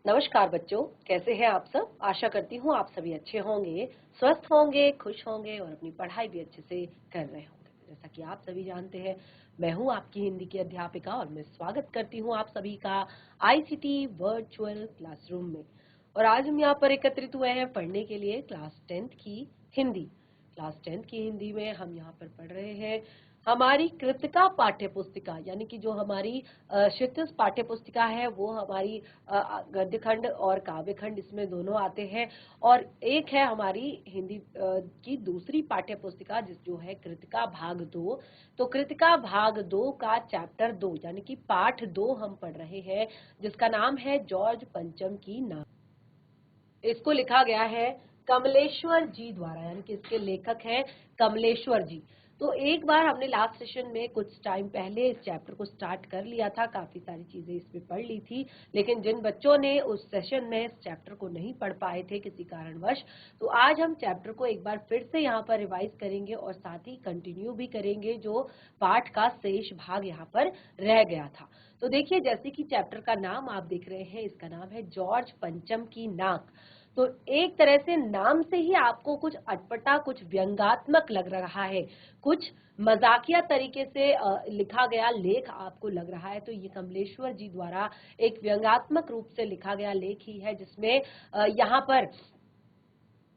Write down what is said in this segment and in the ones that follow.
नमस्कार बच्चों, कैसे हैं आप सब। आशा करती हूँ आप सभी अच्छे होंगे, स्वस्थ होंगे, खुश होंगे और अपनी पढ़ाई भी अच्छे से कर रहे होंगे। जैसा कि आप सभी जानते हैं, मैं हूँ आपकी हिंदी की अध्यापिका और मैं स्वागत करती हूँ आप सभी का आईसीटी वर्चुअल क्लासरूम में। और आज हम यहाँ पर एकत्रित हुए हैं पढ़ने के लिए क्लास 10th की हिंदी। क्लास 10th की हिंदी में हम यहाँ पर पढ़ रहे हैं हमारी कृतिका पाठ्य पुस्तिका, यानी कि जो हमारी क्षितिज पाठ्य पुस्तिका है वो हमारी गद्य खंड और काव्य खंड इसमें दोनों आते हैं। और एक है हमारी हिंदी की दूसरी पाठ्य पुस्तिका जो है कृतिका भाग 2। तो कृतिका भाग 2 का चैप्टर 2 यानी कि पाठ 2 हम पढ़ रहे हैं, जिसका नाम है जॉर्ज पंचम की नाक। इसको लिखा गया है कमलेश्वर जी द्वारा, यानी कि इसके लेखक हैं कमलेश्वर जी। तो एक बार हमने लास्ट सेशन में कुछ टाइम पहले इस चैप्टर को स्टार्ट कर लिया था, काफी सारी चीजें इसमें पढ़ ली थी। लेकिन जिन बच्चों ने उस सेशन में इस चैप्टर को नहीं पढ़ पाए थे किसी कारणवश, तो आज हम चैप्टर को एक बार फिर से यहाँ पर रिवाइज करेंगे और साथ ही कंटिन्यू भी करेंगे जो पाठ का शेष भाग यहाँ पर रह गया था। तो देखिए, जैसे कि चैप्टर का नाम आप देख रहे हैं, इसका नाम है जॉर्ज पंचम की नाक। तो एक तरह से नाम से ही आपको कुछ अटपटा, कुछ व्यंग्यात्मक लग रहा है, कुछ मजाकिया तरीके से लिखा गया लेख आपको लग रहा है। तो ये कमलेश्वर जी द्वारा एक व्यंग्यात्मक रूप से लिखा गया लेख ही है, जिसमें यहाँ पर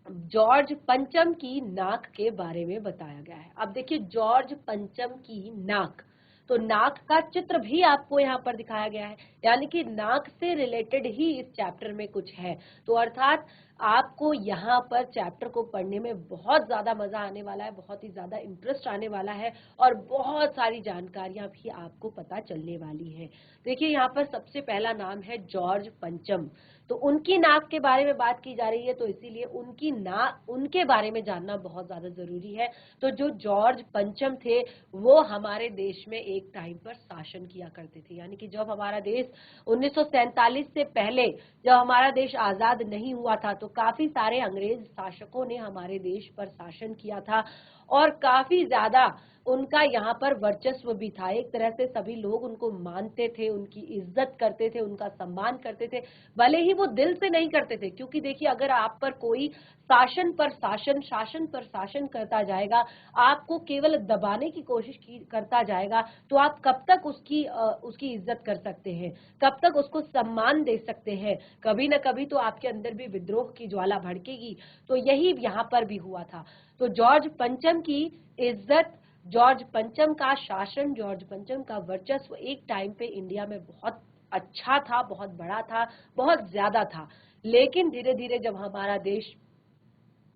जॉर्ज पंचम की नाक के बारे में बताया गया है। अब देखिए, जॉर्ज पंचम की नाक, तो नाक का चित्र भी आपको यहाँ पर दिखाया गया है, यानी कि नाक से रिलेटेड ही इस चैप्टर में कुछ है। तो अर्थात आपको यहाँ पर चैप्टर को पढ़ने में बहुत ज्यादा मजा आने वाला है, बहुत ही ज्यादा इंटरेस्ट आने वाला है और बहुत सारी जानकारियां भी आपको पता चलने वाली है। देखिए, यहाँ पर सबसे पहला नाम है जॉर्ज पंचम। तो उनकी नाक के बारे में बात की जा रही है, तो इसीलिए उनके बारे में जानना बहुत ज्यादा जरूरी है। तो जो जॉर्ज पंचम थे, वो हमारे देश में एक टाइम पर शासन किया करते थे, यानी कि जब हमारा देश 1947 से पहले, जब हमारा देश आजाद नहीं हुआ था, तो काफी सारे अंग्रेज शासकों ने हमारे देश पर शासन किया था और काफी ज्यादा उनका यहाँ पर वर्चस्व भी था। एक तरह से सभी लोग उनको मानते थे, उनकी इज्जत करते थे, उनका सम्मान करते थे, भले ही वो दिल से नहीं करते थे। क्योंकि देखिए, अगर आप पर कोई शासन पर शासन, शासन पर शासन करता जाएगा, आपको केवल दबाने की कोशिश करता जाएगा, तो आप कब तक उसकी इज्जत कर सकते हैं, कब तक उसको सम्मान दे सकते हैं। कभी न कभी तो आपके अंदर भी विद्रोह की ज्वाला भड़केगी। तो यही यहाँ पर भी हुआ था। तो जॉर्ज पंचम की इज्जत, जॉर्ज पंचम का शासन, जॉर्ज पंचम का वर्चस्व एक टाइम पे इंडिया में बहुत अच्छा था, बहुत बड़ा था, बहुत ज्यादा था। लेकिन धीरे धीरे जब हमारा देश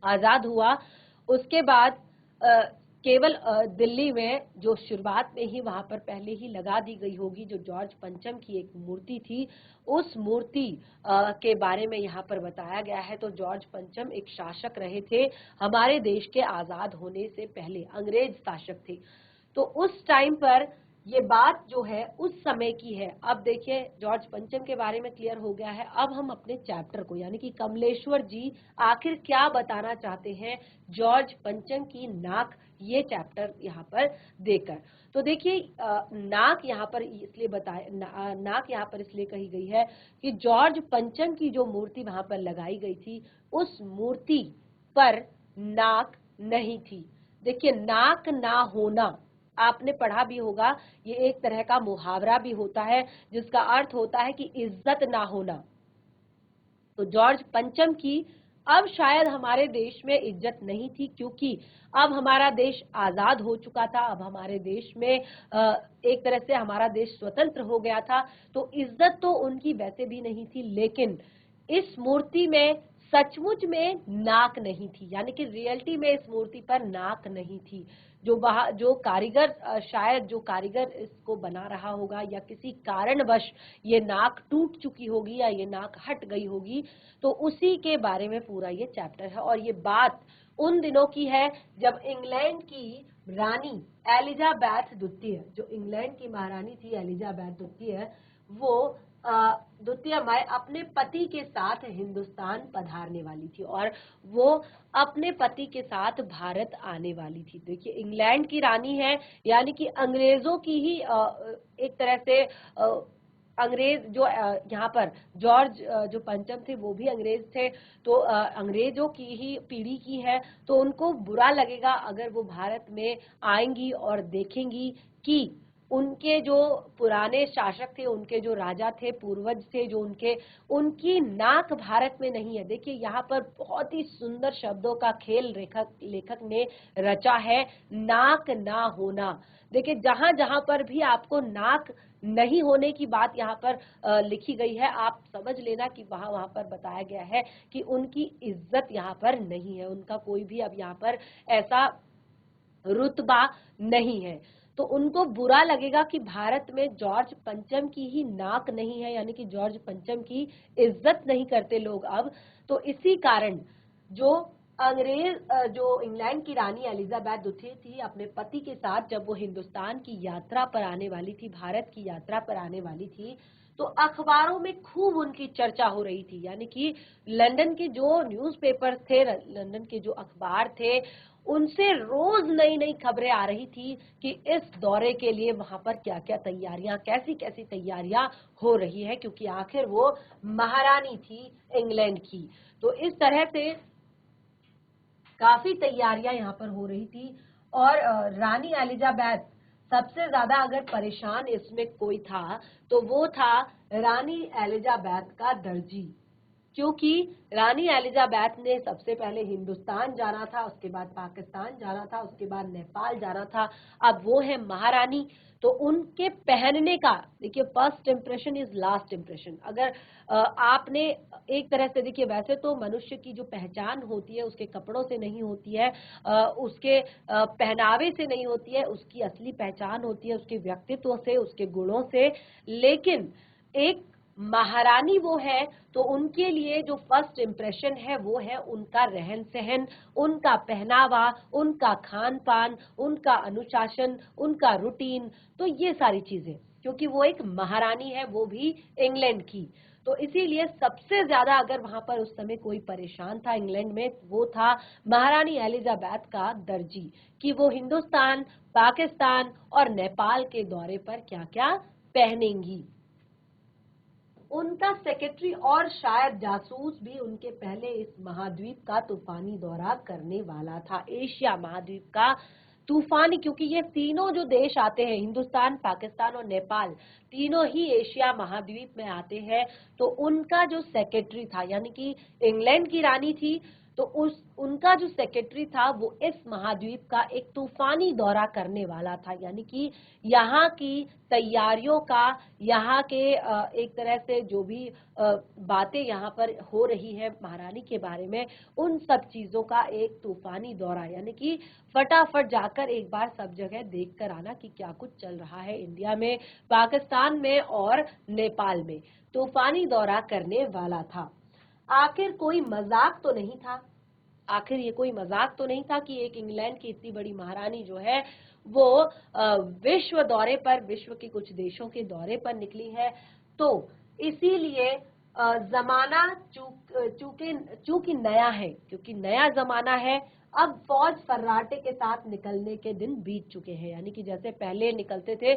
आजाद हुआ, उसके बाद केवल दिल्ली में जो शुरुआत में ही वहां पर पहले ही लगा दी गई होगी जो जॉर्ज पंचम की एक मूर्ति थी, उस मूर्ति के बारे में यहाँ पर बताया गया है। तो जॉर्ज पंचम एक शासक रहे थे हमारे देश के आजाद होने से पहले, अंग्रेज शासक थे। तो उस टाइम पर ये बात जो है उस समय की है। अब देखिए, जॉर्ज पंचम के बारे में क्लियर हो गया है। अब हम अपने चैप्टर को, यानी कि कमलेश्वर जी आखिर क्या बताना चाहते हैं जॉर्ज पंचम की नाक, ये चैप्टर यहाँ पर देकर। तो देखिए, नाक यहाँ पर इसलिए नाक यहाँ पर इसलिए कही गई है कि जॉर्ज पंचम की जो मूर्ति वहां पर लगाई गई थी, उस मूर्ति पर नाक नहीं थी। देखिए, नाक ना होना आपने पढ़ा भी होगा, ये एक तरह का मुहावरा भी होता है, जिसका अर्थ होता है कि इज्जत ना होना। तो जॉर्ज पंचम की अब शायद हमारे देश में इज्जत नहीं थी, क्योंकि अब हमारा देश आजाद हो चुका था। अब हमारे देश में एक तरह से हमारा देश स्वतंत्र हो गया था। तो इज्जत तो उनकी वैसे भी नहीं थी, लेकिन इस मूर्ति में सचमुच में नाक नहीं थी, यानी कि रियलिटी में इस मूर्ति पर नाक नहीं थी। जो कारीगर, शायद जो कारीगर इसको बना रहा होगा, या किसी कारणवश ये नाक टूट चुकी होगी या ये नाक हट गई होगी, तो उसी के बारे में पूरा ये चैप्टर है। और ये बात उन दिनों की है जब इंग्लैंड की रानी एलिजाबेथ द्वितीय, जो इंग्लैंड की महारानी थी एलिजाबेथ द्वितीय, वो द्वितीय माई अपने पति के साथ हिंदुस्तान पधारने वाली थी और वो अपने पति के साथ भारत आने वाली थी। देखिए, इंग्लैंड की रानी है, यानी कि अंग्रेजों की ही एक तरह से अंग्रेज जो यहाँ पर जॉर्ज जो पंचम थे वो भी अंग्रेज थे, तो अंग्रेजों की ही पीढ़ी की है, तो उनको बुरा लगेगा अगर वो भारत में आएंगी और देखेंगी कि उनके जो पुराने शासक थे, उनके जो राजा थे, पूर्वज थे, जो उनकी नाक भारत में नहीं है। देखिए यहाँ पर बहुत ही सुंदर शब्दों का खेल लेखक ने रचा है, नाक ना होना। देखिए जहां जहां पर भी आपको नाक नहीं होने की बात यहाँ पर लिखी गई है, आप समझ लेना कि वहां पर बताया गया है कि उनकी इज्जत यहाँ पर नहीं है, उनका कोई भी अब यहाँ पर ऐसा रुतबा नहीं है। तो उनको बुरा लगेगा कि भारत में जॉर्ज पंचम की ही नाक नहीं है, यानी कि जॉर्ज पंचम की इज्जत नहीं करते लोग अब। तो इसी कारण जो जो इंग्लैंड की रानी एलिजाबेथ द्वितीय थी, अपने पति के साथ जब वो हिंदुस्तान की यात्रा पर आने वाली थी, भारत की यात्रा पर आने वाली थी, तो अखबारों में खूब उनकी चर्चा हो रही थी। यानी कि लंदन के जो न्यूज़पेपर थे, लंदन के जो अखबार थे, उनसे रोज नई नई खबरें आ रही थी कि इस दौरे के लिए वहां पर क्या क्या तैयारियां, कैसी कैसी तैयारियां हो रही है, क्योंकि आखिर वो महारानी थी इंग्लैंड की। तो इस तरह से काफी तैयारियां यहाँ पर हो रही थी। और रानी एलिजाबेथ सबसे ज्यादा अगर परेशान इसमें कोई था तो वो था रानी एलिजाबेथ का दर्जी, क्योंकि रानी एलिजाबेथ ने सबसे पहले हिंदुस्तान जाना था, उसके बाद पाकिस्तान जाना था, उसके बाद नेपाल जाना था। अब वो है महारानी, तो उनके पहनने का, देखिए first impression is last impression. अगर आपने एक तरह से देखिए, वैसे तो मनुष्य की जो पहचान होती है उसके कपड़ों से नहीं होती है, उसके पहनावे से नहीं होती है, उसकी असली पहचान होती है उसके व्यक्तित्व से, उसके गुणों से। लेकिन एक महारानी वो है, तो उनके लिए जो फर्स्ट इंप्रेशन है वो है उनका रहन सहन, उनका पहनावा, उनका खान पान, उनका अनुशासन, उनका रूटीन, तो ये सारी चीजें, क्योंकि वो एक महारानी है, वो भी इंग्लैंड की। तो इसीलिए सबसे ज्यादा अगर वहां पर उस समय कोई परेशान था इंग्लैंड में, वो था महारानी एलिजाबेथ का दर्जी, कि वो हिंदुस्तान, पाकिस्तान और नेपाल के दौरे पर क्या क्या पहनेंगी। उनका सेक्रेटरी और शायद जासूस भी उनके पहले इस महाद्वीप का तूफानी दौरा करने वाला था, एशिया महाद्वीप का तूफानी, क्योंकि ये तीनों जो देश आते हैं, हिंदुस्तान, पाकिस्तान और नेपाल, तीनों ही एशिया महाद्वीप में आते हैं। तो उनका जो सेक्रेटरी था, यानी कि इंग्लैंड की रानी थी, तो उनका जो सेक्रेटरी था वो इस महाद्वीप का एक तूफानी दौरा करने वाला था, यानी कि यहाँ की तैयारियों का, यहाँ के एक तरह से जो भी बातें यहाँ पर हो रही है महारानी के बारे में, उन सब चीजों का एक तूफानी दौरा, यानी कि फटाफट जाकर एक बार सब जगह देख कर आना कि क्या कुछ चल रहा है इंडिया में, पाकिस्तान में और नेपाल में, तूफानी दौरा करने वाला था। आखिर कोई मजाक तो नहीं था, आखिर ये कोई मजाक तो नहीं था कि एक इंग्लैंड की इतनी बड़ी महारानी जो है वो विश्व दौरे पर, विश्व के कुछ देशों के दौरे पर निकली है। तो इसीलिए जमाना चूंकि नया है, क्योंकि नया जमाना है, अब फौज फर्राटे के साथ निकलने के दिन बीत चुके हैं। यानी कि जैसे पहले निकलते थे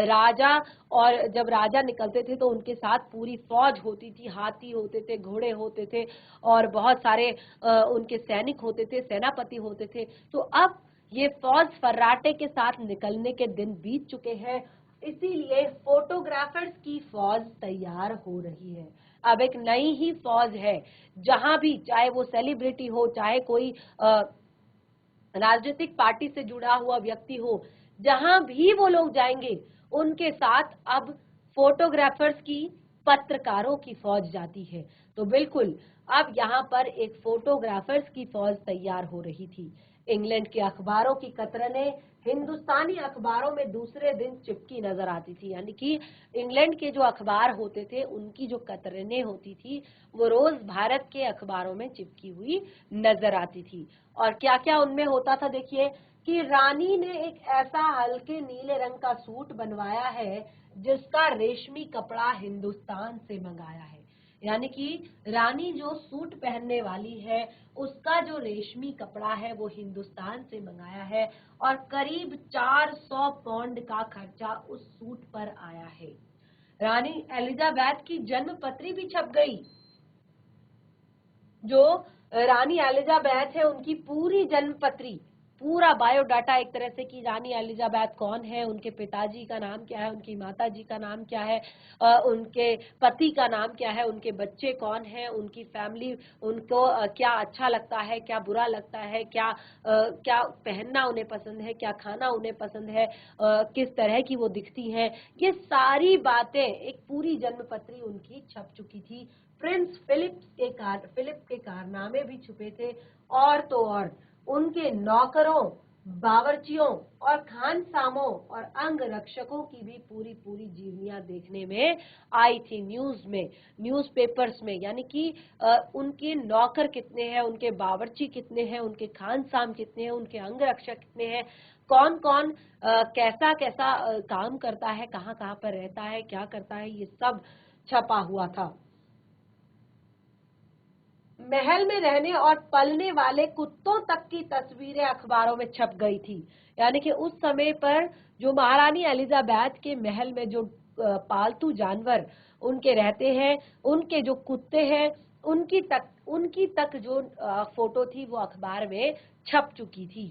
राजा, और जब राजा निकलते थे तो उनके साथ पूरी फौज होती थी, हाथी होते थे, घोड़े होते थे और बहुत सारे उनके सैनिक होते थे, सेनापति होते थे। तो अब ये फौज फर्राटे के साथ निकलने के दिन बीत चुके हैं, इसीलिए फोटोग्राफर्स की फौज तैयार हो रही है। अब एक नई ही फौज है, जहां भी, चाहे वो सेलिब्रिटी हो, चाहे कोई राजनीतिक पार्टी से जुड़ा हुआ व्यक्ति हो, जहां भी वो लोग जाएंगे उनके साथ अब फोटोग्राफर्स की, पत्रकारों की फौज जाती है। तो बिल्कुल अब यहाँ पर एक फोटोग्राफर्स की फौज तैयार हो रही थी। इंग्लैंड के अखबारों की कतरनें हिंदुस्तानी अखबारों में दूसरे दिन चिपकी नजर आती थी, यानी कि इंग्लैंड के जो अखबार होते थे उनकी जो कतरनें होती थी वो रोज भारत के अखबारों में चिपकी हुई नजर आती थी। और क्या क्या उनमें होता था, देखिए कि रानी ने एक ऐसा हल्के नीले रंग का सूट बनवाया है जिसका रेशमी कपड़ा हिंदुस्तान से मंगाया है। यानी कि रानी जो सूट पहनने वाली है उसका जो रेशमी कपड़ा है वो हिंदुस्तान से मंगाया है, और करीब 400 पाउंड का खर्चा उस सूट पर आया है। रानी एलिजाबेथ की जन्म पत्री भी छप गई। जो रानी एलिजाबेथ है उनकी पूरी जन्म पत्री, पूरा बायोडाटा एक तरह से कि रानी एलिजाबेथ कौन है, उनके पिताजी का नाम क्या है, उनकी माताजी का नाम क्या है, उनके पति का नाम क्या है, उनके बच्चे कौन हैं, उनकी फैमिली, उनको क्या अच्छा लगता है, क्या बुरा लगता है, क्या पहनना उन्हें पसंद है, क्या खाना उन्हें पसंद है, किस तरह की वो दिखती हैं, ये सारी बातें एक पूरी जन्म पत्री उनकी छप चुकी थी। प्रिंस फिलिप के कारनामे भी छुपे थे, और तो और उनके नौकरों, बावर्चियों और खानसामों और अंग रक्षकों की भी पूरी पूरी जीवनियां देखने में आई थी न्यूज में, न्यूज़पेपर्स में। यानी कि उनके नौकर कितने हैं, उनके बावर्ची कितने हैं, उनके खानसाम कितने हैं, उनके अंग रक्षक कितने हैं, कौन कौन कैसा कैसा काम करता है, कहाँ कहाँ पर रहता है, क्या करता है, ये सब छपा हुआ था। महल में रहने और पलने वाले कुत्तों तक की तस्वीरें अखबारों में छप गई थी। यानी कि उस समय पर जो महारानी एलिजाबेथ के महल में जो पालतू जानवर उनके रहते हैं, उनके जो कुत्ते हैं, उनकी तक जो फोटो थी वो अखबार में छप चुकी थी।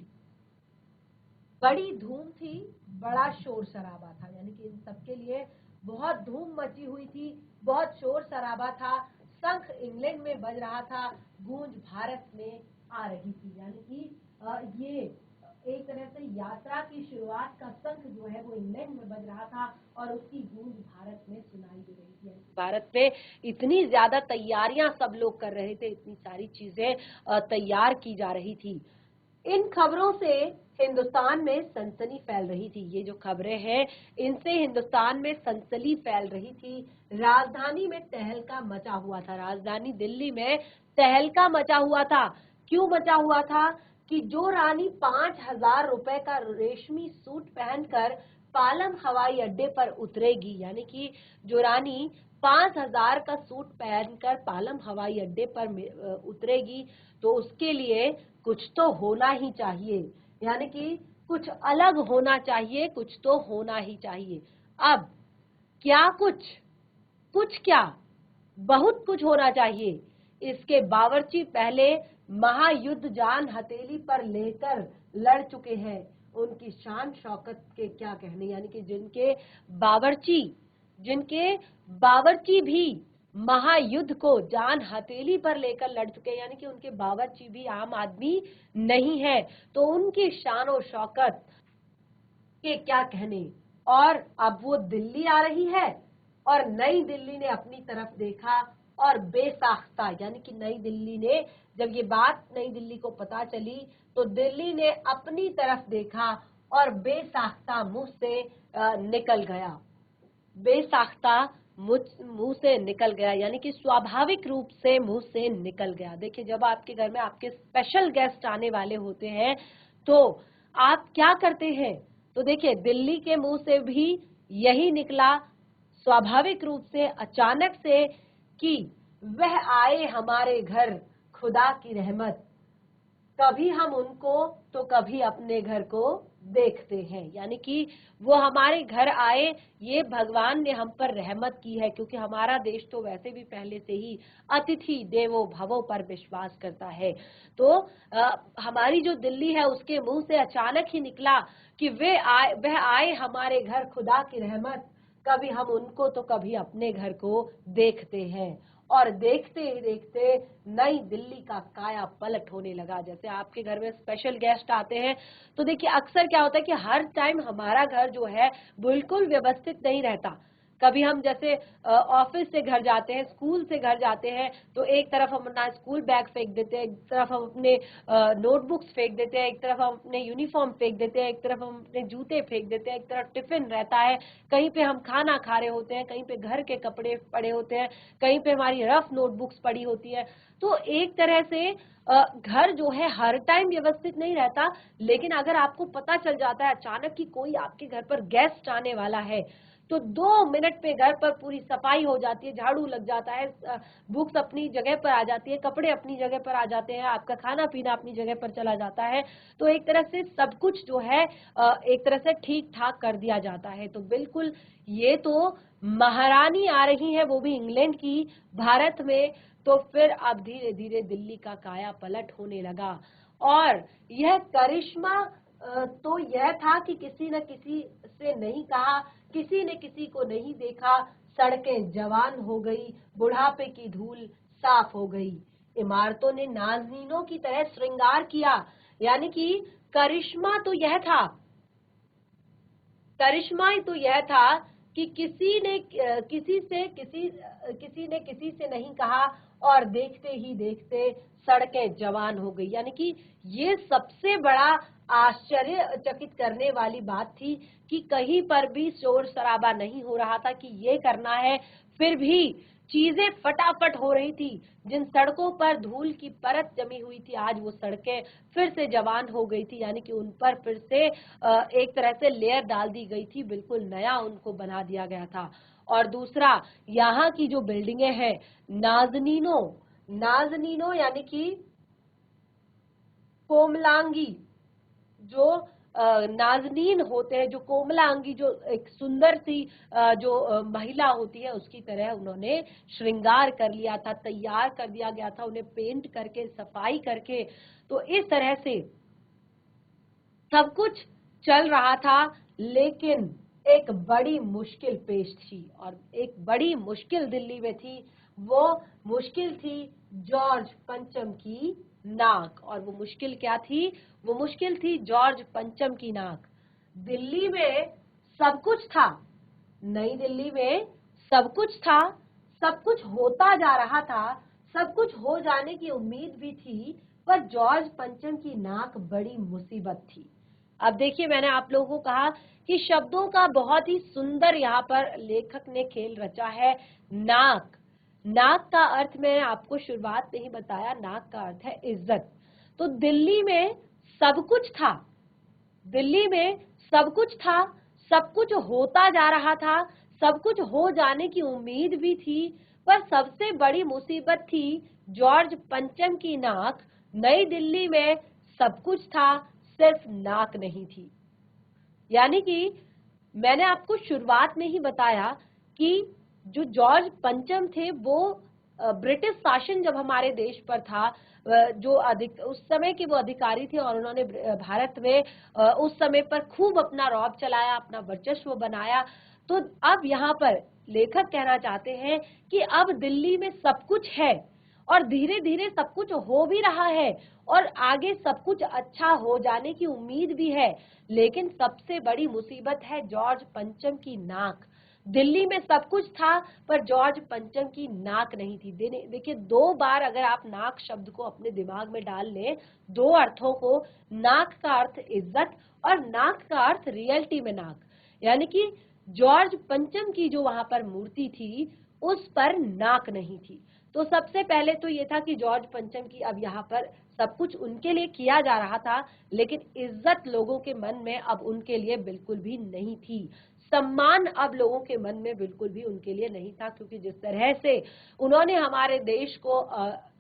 बड़ी धूम थी, बड़ा शोर शराबा था, यानी कि इन सबके लिए बहुत धूम मची हुई थी, बहुत शोर शराबा था। शंख इंग्लैंड में बज रहा था, गूंज भारत में आ रही थी। यानी कि ये एक तरह से यात्रा की शुरुआत का शंख जो है वो इंग्लैंड में बज रहा था और उसकी गूंज भारत में सुनाई दे रही थी। भारत में इतनी ज्यादा तैयारियां सब लोग कर रहे थे, इतनी सारी चीजें तैयार की जा रही थी। इन खबरों से हिंदुस्तान में सनसनी फैल रही थी। ये जो खबरें हैं इनसे हिंदुस्तान में सनसनी फैल रही थी। राजधानी में तहलका मचा हुआ था, राजधानी दिल्ली में तहलका मचा हुआ था। क्यों मचा हुआ था? कि जो रानी 5,000 रुपए का रेशमी सूट पहनकर पालम हवाई अड्डे पर उतरेगी, यानी कि जो रानी 5,000 का सूट पहनकर पालम हवाई अड्डे पर उतरेगी, तो उसके लिए कुछ तो होना ही चाहिए, यानी कि कुछ अलग होना चाहिए, कुछ तो होना ही चाहिए। अब क्या कुछ क्या, बहुत कुछ होना चाहिए। इसके बावर्ची पहले महायुद्ध जान हथेली पर लेकर लड़ चुके हैं, उनकी शान शौकत के क्या कहने। यानी कि जिनके बावर्ची भी महायुद्ध को जान हथेली पर लेकर लड़ चुके हैं, यानी कि उनके बावर्ची भी आम आदमी नहीं है, तो उनकी शान और शौकत के क्या कहने। और अब वो दिल्ली आ रही है और नई दिल्ली ने अपनी तरफ देखा और बेसाख्ता, यानी कि नई दिल्ली ने, जब ये बात नई दिल्ली को पता चली तो दिल्ली ने अपनी तरफ देखा और बेसाख्ता मुंह से निकल गया, बेसाख्ता मुंह से निकल गया, यानी कि स्वाभाविक रूप से मुंह से निकल गया। देखिए, जब आपके घर में आपके स्पेशल गेस्ट आने वाले होते हैं तो आप क्या करते हैं? तो देखिए, दिल्ली के मुंह से भी यही निकला स्वाभाविक रूप से, अचानक से, कि वह आए हमारे घर खुदा की रहमत, कभी हम उनको तो कभी अपने घर को देखते हैं। यानी कि वो हमारे घर आए, ये भगवान ने हम पर रहमत की है, क्योंकि हमारा देश तो वैसे भी पहले से ही अतिथि देवो भवो पर विश्वास करता है। तो हमारी जो दिल्ली है उसके मुंह से अचानक ही निकला कि वह आए हमारे घर खुदा की रहमत, कभी हम उनको तो कभी अपने घर को देखते हैं। और देखते ही देखते नई दिल्ली का काया पलट होने लगा। जैसे आपके घर में स्पेशल गेस्ट आते हैं तो देखिए, अक्सर क्या होता है कि हर टाइम हमारा घर जो है बिल्कुल व्यवस्थित नहीं रहता। कभी हम जैसे ऑफिस से घर जाते हैं, स्कूल से घर जाते हैं, तो एक तरफ हम अपना स्कूल बैग फेंक देते हैं, एक तरफ हम अपने नोटबुक्स फेंक देते हैं, एक तरफ हम अपने यूनिफॉर्म फेंक देते हैं, एक तरफ हम अपने जूते फेंक देते हैं, एक तरफ टिफिन रहता है, कहीं पे हम खाना खा रहे होते हैं, कहीं पे घर के कपड़े पड़े होते हैं, कहीं पे हमारी रफ नोटबुक्स पड़ी होती है। तो एक तरह से घर जो है हर टाइम व्यवस्थित नहीं रहता। लेकिन अगर आपको पता चल जाता है अचानक कि कोई आपके घर पर गेस्ट आने वाला है, तो 2 मिनट में घर पर पूरी सफाई हो जाती है, झाड़ू लग जाता है, बुक्स अपनी जगह पर आ जाती है, कपड़े अपनी जगह पर आ जाते हैं, आपका खाना पीना अपनी जगह पर चला जाता है। तो एक तरह से सब कुछ जो है एक तरह से ठीक ठाक कर दिया जाता है। तो बिल्कुल ये तो महारानी आ रही है, वो भी इंग्लैंड की, भारत में। तो फिर अब धीरे धीरे दिल्ली का काया पलट होने लगा। और यह करिश्मा तो यह था कि किसी न किसी से नहीं कहा, किसी ने किसी को नहीं देखा, सड़कें जवान हो गई, बुढ़ापे की धूल साफ हो गई, इमारतों ने नाज़नीनों की तरह श्रृंगार किया। यानी कि करिश्मा तो यह था, करिश्मा तो यह था कि किसी ने किसी से नहीं कहा और देखते ही देखते सड़कें जवान हो गई। यानी कि ये सबसे बड़ा आश्चर्यचकित करने वाली बात थी कि कहीं पर भी शोर शराबा नहीं हो रहा था कि ये करना है, फिर भी चीजें फटाफट हो रही थी। जिन सड़कों पर धूल की परत जमी हुई थी, आज वो सड़कें फिर से जवान हो गई थी। यानी कि उन पर फिर से एक तरह से लेयर डाल दी गई थी, बिल्कुल नया उनको बना दिया गया था। और दूसरा, यहाँ की जो बिल्डिंगें हैं, नाज़नीनों नाज़नीनों यानी कि कोमलांगी, जो नाज़नीन होते हैं, जो कोमलांगी, जो एक सुंदर सी जो महिला होती है, उसकी तरह उन्होंने श्रृंगार कर लिया था, तैयार कर दिया गया था उन्हें पेंट करके, सफाई करके। तो इस तरह से सब कुछ चल रहा था। लेकिन एक बड़ी मुश्किल पेश थी, और एक बड़ी मुश्किल दिल्ली में थी। वो मुश्किल थी जॉर्ज पंचम की नाक। और वो मुश्किल क्या थी? वो मुश्किल थी जॉर्ज पंचम की नाक। दिल्ली में सब कुछ था, नई दिल्ली में सब कुछ था, सब कुछ होता जा रहा था, सब कुछ हो जाने की उम्मीद भी थी, पर जॉर्ज पंचम की नाक बड़ी मुसीबत थी। अब देखिए, मैंने आप लोगों को कहा कि शब्दों का बहुत ही सुंदर यहाँ पर लेखक ने खेल रचा है। नाक, नाक का अर्थ मैंने आपको शुरुआत में ही बताया, नाक का अर्थ है इज्जत। तो दिल्ली में सब कुछ था, दिल्ली में सब कुछ था, सब कुछ होता जा रहा था, सब कुछ हो जाने की उम्मीद भी थी, पर सबसे बड़ी मुसीबत थी जॉर्ज पंचम की नाक। नई दिल्ली में सब कुछ था, सिर्फ नाक नहीं थी। यानी कि मैंने आपको शुरुआत में ही बताया कि जो जॉर्ज पंचम थे, वो ब्रिटिश शासन जब हमारे देश पर था, जो उस समय के वो अधिकारी थे, और उन्होंने भारत में उस समय पर खूब अपना रौब चलाया, अपना वर्चस्व बनाया। तो अब यहाँ पर लेखक कहना चाहते हैं कि अब दिल्ली में सब कुछ है, और धीरे धीरे सब कुछ हो भी रहा है, और आगे सब कुछ अच्छा हो जाने की उम्मीद भी है। लेकिन सबसे बड़ी मुसीबत है जॉर्ज पंचम की नाक। दिल्ली में सब कुछ था, पर जॉर्ज पंचम की नाक नहीं थी। देखिए, 2 बार अगर आप नाक शब्द को अपने दिमाग में डाल लें, 2 अर्थों को, नाक का अर्थ इज्जत और नाक का अर्थ रियलिटी में नाक। यानी कि जॉर्ज पंचम की जो वहां पर मूर्ति थी, उस पर नाक नहीं थी। तो सबसे पहले तो ये था कि जॉर्ज पंचम की, अब यहाँ पर सब कुछ उनके लिए किया जा रहा था, लेकिन इज्जत लोगों के मन में अब उनके लिए बिल्कुल भी नहीं थी। सम्मान अब लोगों के मन में बिल्कुल भी उनके लिए नहीं था, क्योंकि जिस तरह से उन्होंने हमारे देश को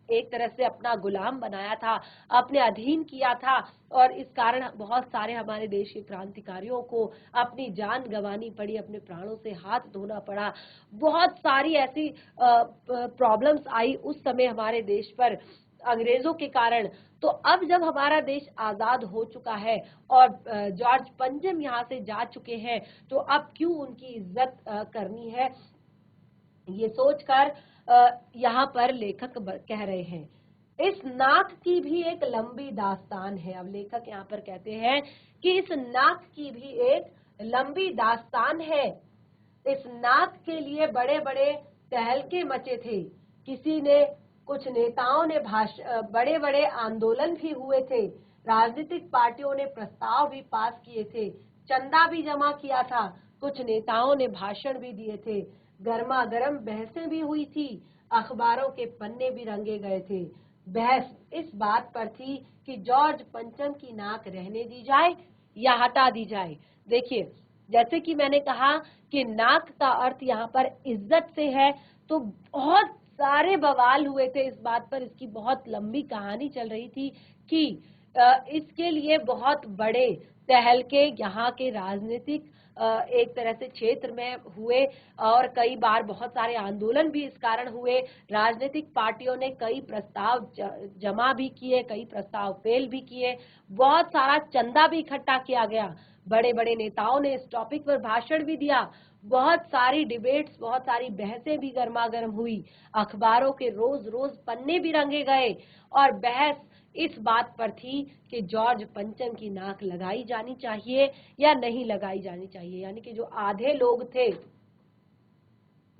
एक तरह से अपना गुलाम बनाया था, अपने अधीन किया था, और इस कारण बहुत सारे हमारे देश के क्रांतिकारियों को अपनी जान गंवानी पड़ी, अपने प्राणों से हाथ धोना पड़ा। बहुत सारी ऐसी प्रॉब्लम्स आई उस समय हमारे देश पर अंग्रेजों के कारण। तो अब जब हमारा देश आजाद हो चुका है और जॉर्ज पंचम यहाँ से जा चुके हैं, तो अब क्यों उनकी इज्जत करनी है, ये सोचकर यहाँ पर लेखक कह रहे हैं। इस नाक की भी एक लंबी दास्तान है। अब लेखक यहाँ पर कहते हैं कि इस नाक की भी एक लंबी दास्तान है। इस नाक के लिए बड़े बड़े तहलके मचे थे, किसी ने, कुछ नेताओं ने बड़े बड़े आंदोलन भी हुए थे, राजनीतिक पार्टियों ने प्रस्ताव भी पास किए थे, चंदा भी जमा किया था, कुछ नेताओं ने भाषण भी दिए थे, गर्मा गर्म बहसें भी हुई थी, अखबारों के पन्ने भी रंगे गए थे। बहस इस बात पर थी कि जॉर्ज पंचम की नाक रहने दी जाए या हटा दी जाए। देखिए, जैसे कि मैंने कहा कि नाक का अर्थ यहाँ पर इज्जत से है, तो बहुत सारे बवाल हुए थे इस बात पर, इसकी बहुत लंबी कहानी चल रही थी कि इसके लिए बहुत बड़े तहलके यहाँ के राजनीतिक एक तरह से क्षेत्र में हुए और कई बार बहुत सारे आंदोलन भी इस कारण हुए। राजनीतिक पार्टियों ने कई प्रस्ताव जमा भी किए, कई प्रस्ताव फेल भी किए, बहुत सारा चंदा भी इकट्ठा किया गया, बड़े बड़े नेताओं ने इस टॉपिक पर भाषण भी दिया, बहुत सारी डिबेट्स, बहुत सारी बहसें भी गर्मागर्म हुई, अखबारों के रोज रोज पन्ने भी रंगे गए और बहस इस बात पर थी कि जॉर्ज पंचम की नाक लगाई जानी चाहिए या नहीं लगाई जानी चाहिए। यानी कि जो आधे लोग थे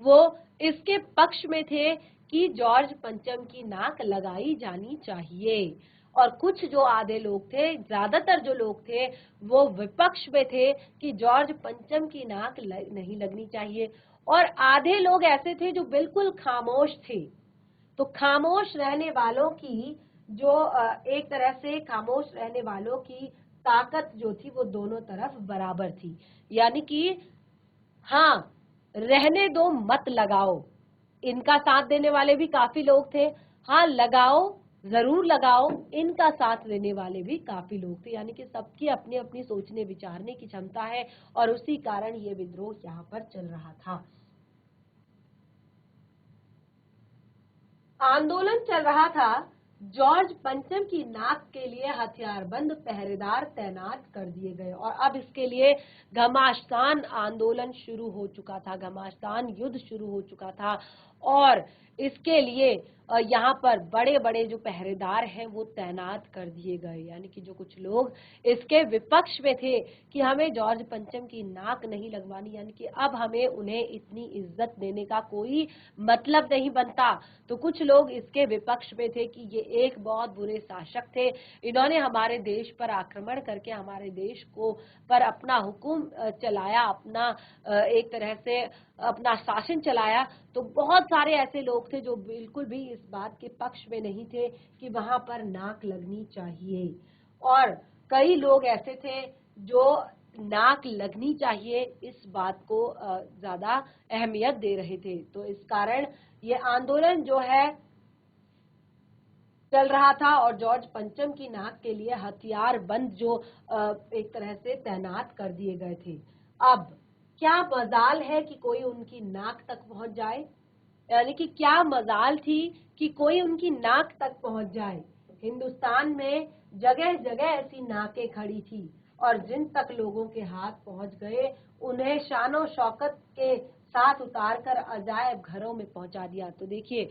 वो इसके पक्ष में थे कि जॉर्ज पंचम की नाक लगाई जानी चाहिए, और कुछ जो आधे लोग थे, ज्यादातर जो लोग थे, वो विपक्ष में थे कि जॉर्ज पंचम की नाक नहीं लगनी चाहिए, और आधे लोग ऐसे थे जो बिल्कुल खामोश थे। तो खामोश रहने वालों की जो एक तरह से खामोश रहने वालों की ताकत जो थी वो दोनों तरफ बराबर थी, यानी कि हाँ रहने दो मत लगाओ, इनका साथ देने वाले भी काफी लोग थे, हाँ लगाओ जरूर लगाओ, इनका साथ देने वाले भी काफी लोग थे। यानी कि सबकी अपनी अपनी सोचने विचारने की क्षमता है और उसी कारण ये विद्रोह यहाँ पर चल रहा था। आंदोलन चल रहा था, जॉर्ज पंचम की नाक के लिए हथियारबंद पहरेदार तैनात कर दिए गए और अब इसके लिए घमासान आंदोलन शुरू हो चुका था, घमासान युद्ध शुरू हो चुका था और इसके लिए यहाँ पर बड़े बड़े जो पहरेदार हैं वो तैनात कर दिए गए। यानी कि जो कुछ लोग इसके विपक्ष में थे कि हमें जॉर्ज पंचम की नाक नहीं लगवानी, यानी कि अब हमें उन्हें इतनी इज्जत देने का कोई मतलब नहीं बनता, तो कुछ लोग इसके विपक्ष में थे कि ये एक बहुत बुरे शासक थे, इन्होंने हमारे देश पर आक्रमण करके हमारे देश को पर अपना हुक्म चलाया, अपना एक तरह से अपना शासन चलाया। तो बहुत सारे ऐसे लोग थे जो बिल्कुल भी इस बात के पक्ष में नहीं थे कि वहां पर नाक लगनी चाहिए, और कई लोग ऐसे थे जो नाक लगनी चाहिए इस बात को ज्यादा अहमियत दे रहे थे। तो इस कारण ये आंदोलन जो है चल रहा था और जॉर्ज पंचम की नाक के लिए हथियार बंद जो एक तरह से तैनात कर दिए गए थे। अब क्या मजाल है कि कोई उनकी नाक तक पहुंच जाए, यानी कि क्या मजाल थी कि कोई उनकी नाक तक पहुंच जाए। हिंदुस्तान में जगह जगह ऐसी नाकें खड़ी थी और जिन तक लोगों के हाथ पहुंच गए उन्हें शानो शौकत के साथ उतार कर अजायब घरों में पहुंचा दिया। तो देखिए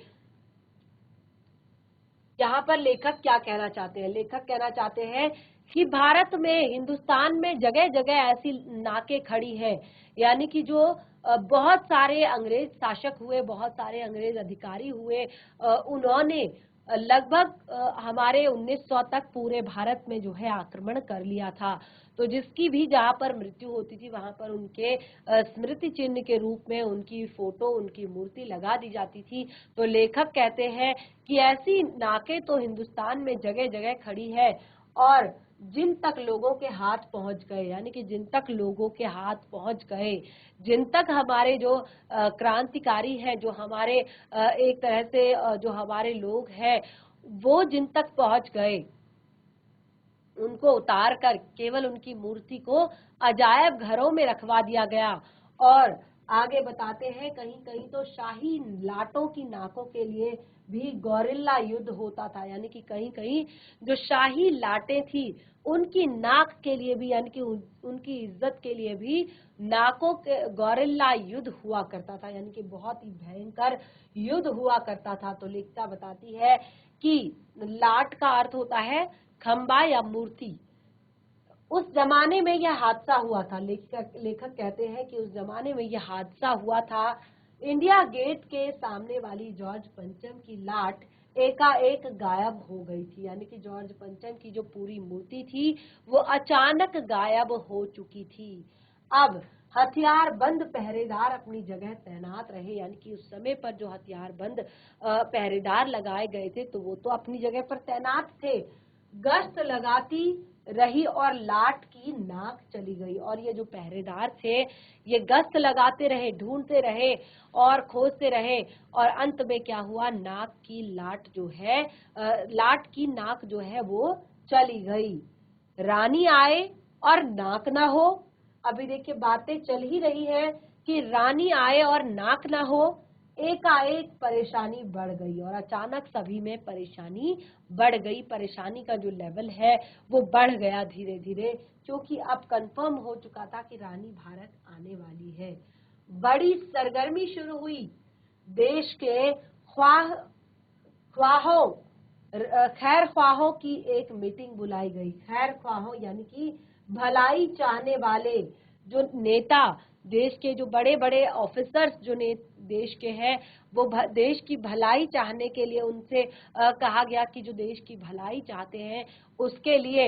यहाँ पर लेखक क्या कहना चाहते हैं, लेखक कहना चाहते हैं कि भारत में, हिंदुस्तान में जगह जगह ऐसी नाकें खड़ी हैं, यानी कि जो बहुत सारे अंग्रेज शासक हुए, बहुत सारे अंग्रेज अधिकारी हुए, उन्होंने लगभग हमारे 1900 तक पूरे भारत में जो है आक्रमण कर लिया था। तो जिसकी भी जहाँ पर मृत्यु होती थी वहां पर उनके स्मृति चिन्ह के रूप में उनकी फोटो, उनकी मूर्ति लगा दी जाती थी। तो लेखक कहते हैं कि ऐसी नाकें तो हिंदुस्तान में जगह जगह खड़ी है और जिन तक लोगों के हाथ पहुंच गए, यानी कि जिन तक लोगों के हाथ पहुंच गए, जिन तक हमारे जो क्रांतिकारी हैं, जो हमारे एक तरह से जो हमारे लोग हैं वो जिन तक पहुंच गए, उनको उतार कर केवल उनकी मूर्ति को अजायब घरों में रखवा दिया गया। और आगे बताते हैं कहीं कहीं तो शाही लाटों की नाकों के लिए भी गौरिल्ला युद्ध होता था, यानी कि कहीं कहीं जो शाही लाटें थी उनकी नाक के लिए भी, यानी कि उनकी इज्जत के लिए भी नाकों के गौरिल्ला युद्ध हुआ करता था, यानी कि बहुत ही भयंकर युद्ध हुआ करता था। तो लेखिका बताती है कि लाट का अर्थ होता है खंबा या मूर्ति। उस जमाने में यह हादसा हुआ था, लेखक कहते हैं कि उस जमाने में यह हादसा हुआ था। इंडिया गेट के सामने वाली जॉर्ज पंचम की लाट एकाएक गायब हो गई थी, यानी कि जॉर्ज पंचम की जो पूरी मूर्ति थी वो अचानक गायब हो चुकी थी। अब हथियार बंद पहरेदार अपनी जगह तैनात रहे, यानी कि उस समय पर जो हथियार बंद पहरेदार लगाए गए थे तो वो तो अपनी जगह पर तैनात थे, गश्त लगाती रही और लाट की नाक चली गई। और ये जो पहरेदार थे ये गश्त लगाते रहे, ढूंढते रहे और खोजते रहे, और अंत में क्या हुआ, नाक की लाट जो है, लाट की नाक जो है वो चली गई। रानी आए और नाक ना हो। अभी देखिए बातें चल ही रही है कि रानी आए और नाक ना हो। एकाएक परेशानी बढ़ गई और अचानक सभी में परेशानी बढ़ गई। परेशानी का जो लेवल है वो बढ़ गया धीरे धीरे, क्योंकि अब कंफर्म हो चुका था कि रानी भारत आने वाली है। बड़ी सरगर्मी शुरू हुई। देश के ख्वाहों खैर ख्वाहों की एक मीटिंग बुलाई गई। खैर ख्वाहों यानी कि भलाई चाहने वाले जो नेता, देश के जो बड़े बड़े ऑफिसर्स जो देश के हैं, वो देश की भलाई चाहने के लिए उनसे कहा गया कि जो देश की भलाई चाहते हैं उसके लिए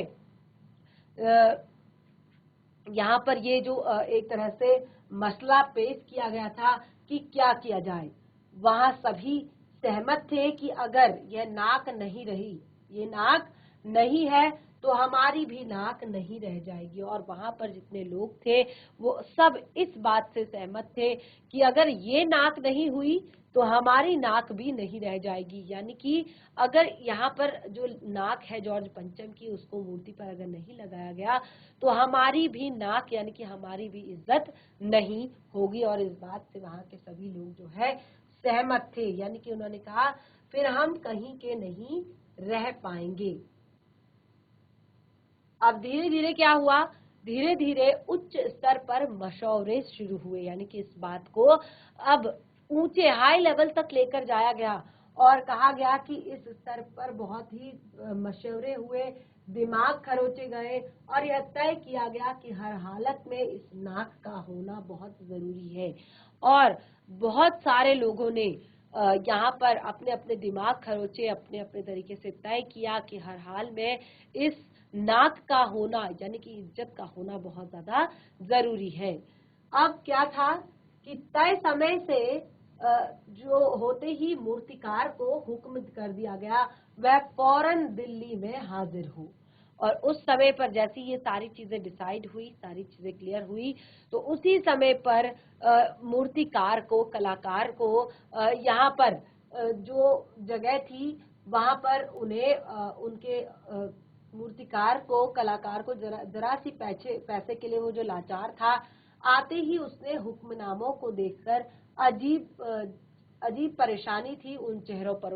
यहाँ पर ये जो एक तरह से मसला पेश किया गया था कि क्या किया जाए। वहां सभी सहमत थे कि अगर यह नाक नहीं रही, ये नाक नहीं है, तो हमारी भी नाक नहीं रह जाएगी। और वहां पर जितने लोग थे वो सब इस बात से सहमत थे कि अगर ये नाक नहीं हुई तो हमारी नाक भी नहीं रह जाएगी। यानी कि अगर यहाँ पर जो नाक है जॉर्ज पंचम की, उसको मूर्ति पर अगर नहीं लगाया गया तो हमारी भी नाक यानी कि हमारी भी इज्जत नहीं होगी। और इस बात से वहां के सभी लोग जो है सहमत थे। यानी कि उन्होंने कहा फिर हम कहीं के नहीं रह पाएंगे। अब धीरे धीरे क्या हुआ, धीरे धीरे उच्च स्तर पर मशवरे शुरू हुए। यानी कि इस बात को अब ऊंचे हाई लेवल तक लेकर जाया गया और कहा गया कि इस स्तर पर बहुत ही मशवरे हुए, दिमाग खरोचे गए और यह तय किया गया कि हर हालत में इस नाक का होना बहुत जरूरी है। और बहुत सारे लोगों ने यहाँ पर अपने अपने दिमाग खरोचे, अपने अपने तरीके से तय किया कि हर हाल में इस नाक का होना यानी कि इज्जत का होना बहुत ज्यादा जरूरी है। अब क्या था कि तय समय से जो होते ही मूर्तिकार को हुक्म कर दिया गया वह फौरन दिल्ली में हाजिर हो। और उस समय पर जैसी ये सारी चीजें डिसाइड हुई, सारी चीजें क्लियर हुई, तो उसी समय पर मूर्तिकार को, कलाकार को यहाँ पर जो जगह थी वहां पर उन्हें उनके मूर्तिकार को, कलाकार को जरा सी पैसे के लिए वो जो लाचार था, आते ही उसने हुक्मनामों को देखकर अजीब परेशानी थी उन चेहरों पर।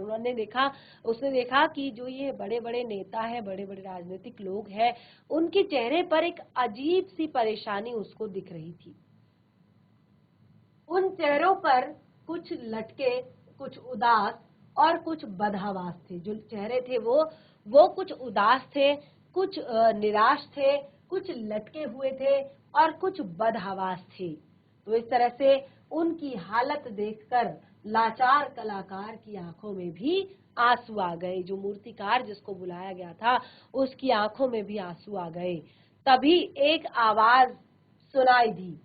उसने देखा कि जो ये बड़े बड़े नेता हैं, बड़े बड़े राजनीतिक लोग हैं, उनके चेहरे पर एक अजीब सी परेशानी उसको दिख रही थी। उन चेहरों पर कुछ लटके, कुछ उदास और कुछ बदहवास थे। जो चेहरे थे वो कुछ उदास थे, कुछ निराश थे, कुछ लटके हुए थे और कुछ बदहवास थे। तो इस तरह से उनकी हालत देखकर लाचार कलाकार की आंखों में भी आंसू आ गए। जो मूर्तिकार जिसको बुलाया गया था उसकी आंखों में भी आंसू आ गए। तभी एक आवाज सुनाई दी,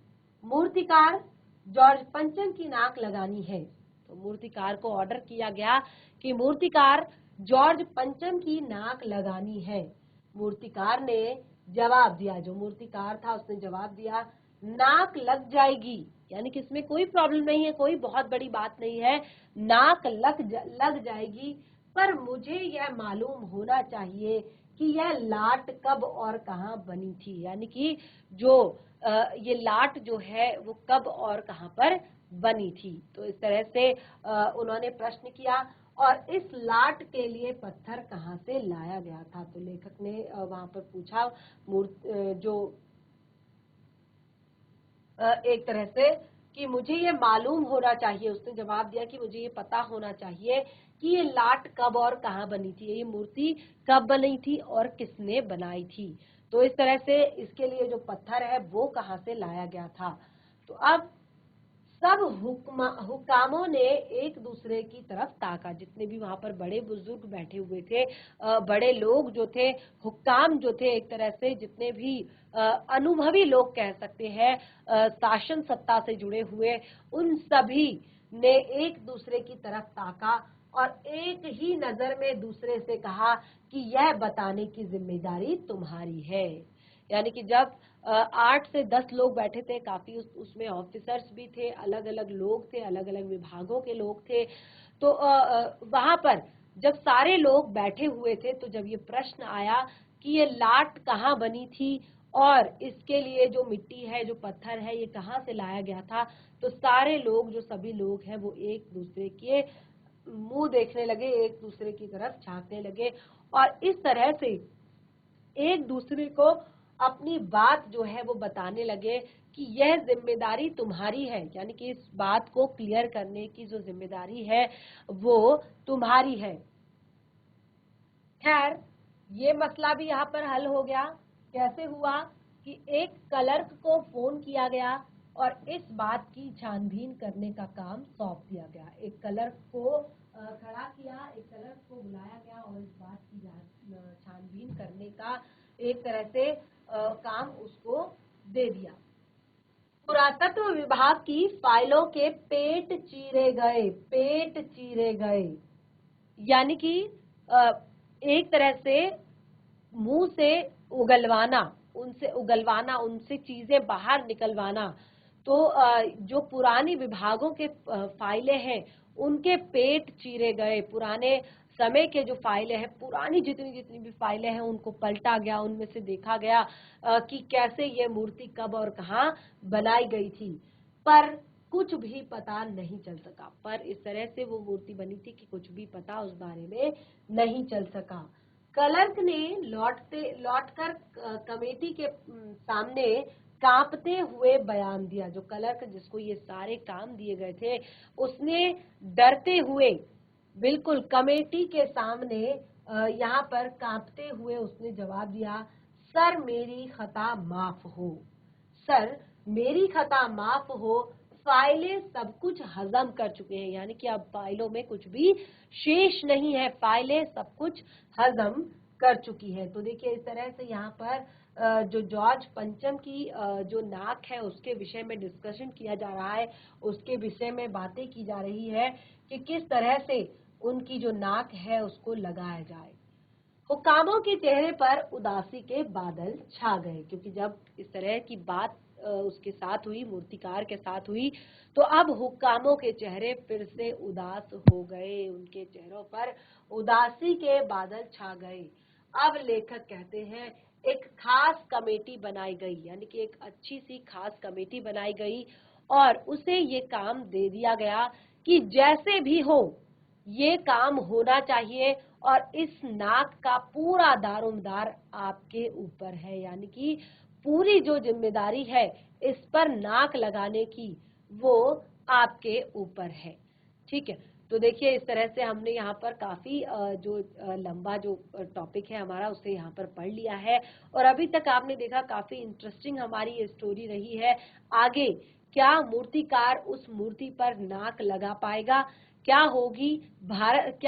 मूर्तिकार, जॉर्ज पंचम की नाक लगानी है। तो मूर्तिकार को ऑर्डर किया गया कि मूर्तिकार, जॉर्ज पंचम की नाक लगानी है। मूर्तिकार ने जवाब दिया, जो मूर्तिकार था उसने जवाब दिया, नाक लग जाएगी, यानी कि इसमें कोई प्रॉब्लम नहीं है, कोई बहुत बड़ी बात नहीं है, नाक लग जाएगी। पर मुझे यह मालूम होना चाहिए कि यह लाट कब और कहाँ बनी थी। यानी कि जो ये लाट जो है वो कब और कहाँ पर बनी थी। तो इस तरह से उन्होंने प्रश्न किया और इस लाट के लिए पत्थर कहाँ से लाया गया था। तो लेखक ने वहां पर पूछा, जो एक तरह से कि मुझे ये मालूम होना चाहिए, उसने जवाब दिया कि मुझे ये पता होना चाहिए कि ये लाट कब और कहाँ बनी थी, ये मूर्ति कब बनी थी और किसने बनाई थी। तो इस तरह से इसके लिए जो पत्थर है वो कहाँ से लाया गया था। तो अब सब हुकामों ने एक दूसरे की तरफ ताका। जितने भी वहां पर बड़े बुजुर्ग बैठे हुए थे, बड़े लोग जो थे, हुक्काम जो थे, एक तरह से जितने भी अनुभवी लोग कह सकते हैं, शासन सत्ता से जुड़े हुए, उन सभी ने एक दूसरे की तरफ ताका और एक ही नजर में दूसरे से कहा कि यह बताने की जिम्मेदारी तुम्हारी है। यानी कि जब 8 से 10 लोग बैठे थे, काफी उसमें ऑफिसर्स भी थे, अलग अलग लोग थे, अलग अलग विभागों के लोग थे। तो वहां पर जब सारे लोग बैठे हुए थे तो जब ये प्रश्न आया कि ये लाट कहाँ बनी थी और इसके लिए जो मिट्टी है, जो पत्थर है, ये कहाँ से लाया गया था, तो सारे लोग, जो सभी लोग हैं, वो एक दूसरे के मुंह देखने लगे, एक दूसरे की तरफ झांकने लगे और इस तरह से एक दूसरे को अपनी बात जो है वो बताने लगे कि यह जिम्मेदारी तुम्हारी है। यानी कि इस बात को क्लियर करने की जो जिम्मेदारी है वो तुम्हारी है। खैर, ये मसला भी यहाँ पर हल हो गया। कैसे हुआ कि एक क्लर्क को फोन किया गया और इस बात की छानबीन करने का काम सौंप दिया गया। एक क्लर्क को खड़ा किया, एक क्लर्क को बुलाया गया और इस बात की छानबीन करने का एक तरह से काम उसको दे दिया। पुरातत्व विभाग की फाइलों के पेट चीरे गए, पेट चीरे गए। यानी कि एक तरह से मुंह से उगलवाना, उनसे चीजें बाहर निकलवाना। तो जो पुरानी विभागों के फाइलें हैं उनके पेट चीरे गए। पुराने समय के जो फाइलें हैं, पुरानी जितनी जितनी भी फाइलें हैं, उनको पलटा गया, उनमें से देखा गया कि कैसे ये मूर्ति कब और कहाँ बनाई गई थी। पर कुछ भी पता नहीं चल सका। पर इस तरह से वो मूर्ति बनी थी कि कुछ भी पता उस बारे में नहीं चल सका। क्लर्क ने लौटकर कमेटी के सामने कांपते हुए बयान दिया। जो क्लर्क जिसको ये सारे काम दिए गए थे, उसने डरते हुए बिल्कुल कमेटी के सामने यहाँ पर कांपते हुए उसने जवाब दिया, सर मेरी खता माफ हो, सर मेरी खता माफ हो, फाइलें सब कुछ हजम कर चुके हैं। यानी कि अब फाइलों में कुछ भी शेष नहीं है, फाइलें सब कुछ हजम कर चुकी है। तो देखिए इस तरह से यहाँ पर जो जॉर्ज पंचम की जो नाक है उसके विषय में डिस्कशन किया जा रहा है, उसके विषय में बातें की जा रही है कि किस तरह से उनकी जो नाक है उसको लगाया जाए। हुक्कामों के चेहरे पर उदासी के बादल छा गए, क्योंकि जब इस तरह की बात उसके साथ हुई, मूर्तिकार के साथ हुई, तो अब हुक्कामों के चेहरे फिर से उदास हो गए, उनके चेहरों पर उदासी के बादल छा गए। अब लेखक कहते हैं एक खास कमेटी बनाई गई, यानी कि एक अच्छी सी खास कमेटी बनाई गई और उसे ये काम दे दिया गया कि जैसे भी हो ये काम होना चाहिए और इस नाक का पूरा दारोमदार आपके ऊपर है। यानी कि पूरी जो जिम्मेदारी है इस पर नाक लगाने की वो आपके ऊपर है। ठीक है, तो देखिए इस तरह से हमने यहाँ पर काफी जो लंबा जो टॉपिक है हमारा उसे यहाँ पर पढ़ लिया है और अभी तक आपने देखा काफी इंटरेस्टिंग हमारी ये स्टोरी रही है। आगे क्या मूर्तिकार उस मूर्ति पर नाक लगा पाएगा, क्या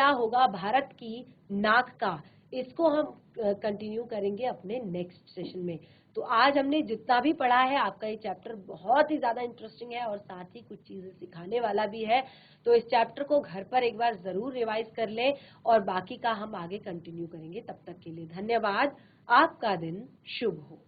होगा भारत की नाक का, इसको हम कंटिन्यू करेंगे अपने नेक्स्ट सेशन में। तो आज हमने जितना भी पढ़ा है, आपका ये चैप्टर बहुत ही ज्यादा इंटरेस्टिंग है और साथ ही कुछ चीजें सिखाने वाला भी है। तो इस चैप्टर को घर पर एक बार जरूर रिवाइज कर लें और बाकी का हम आगे कंटिन्यू करेंगे। तब तक के लिए धन्यवाद। आपका दिन शुभ हो।